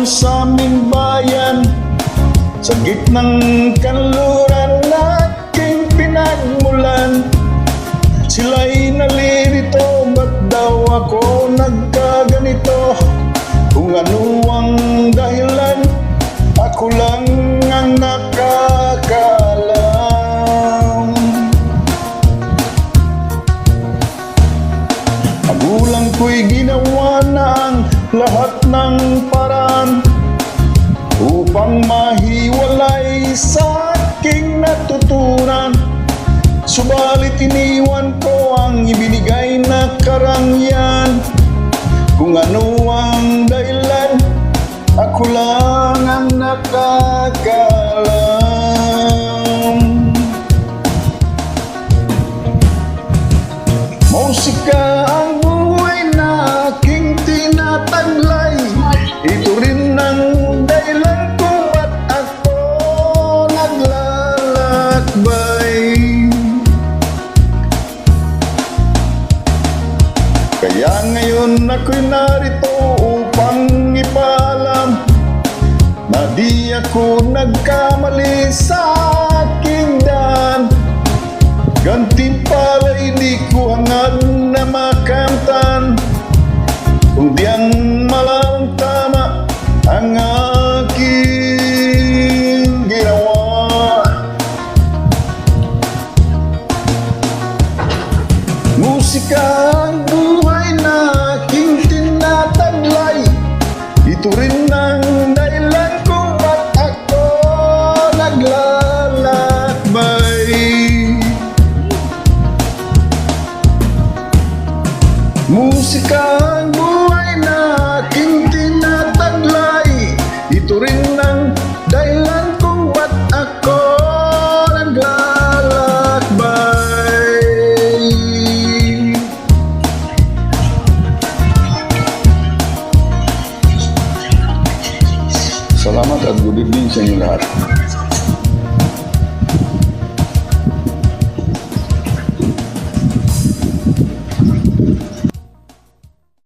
doon sa aming bayan, sa gitnang kanluran na aking pinagmulan. Sila'y nalilito, ba't daw ako nagkaganito? Kung ano ang dahilan, ako lang ang nakakaalam. Magulang ko'y ginawa na ang lahat ng paraan upang mahiwalay sa aking natutunan. Subalit iniwan ko ang ibinigay na karangyaan. Kung ano ang dahilan, ako lang ang nakakaalam. Musika ang buhay na aking tinataglay. Ito rin ang dahilan kung ba't ako naglalakbay. Kaya ngayon ako'y narito upang ipaalam na di ako nagkamali sa aking daan. Gantimpala'y di ko hangad na makamtan, kundi ang malang tama ang aking ginawa. Musika ang buhay na aking tinataglay. Ito rin ang dahilan kung ba't ako naglalakbay. Musika ang buhay na aking tinataglay. Ito rin ang dahilan kung ba't ako naglalakbay. Salamat at good evening sa inyo lahat.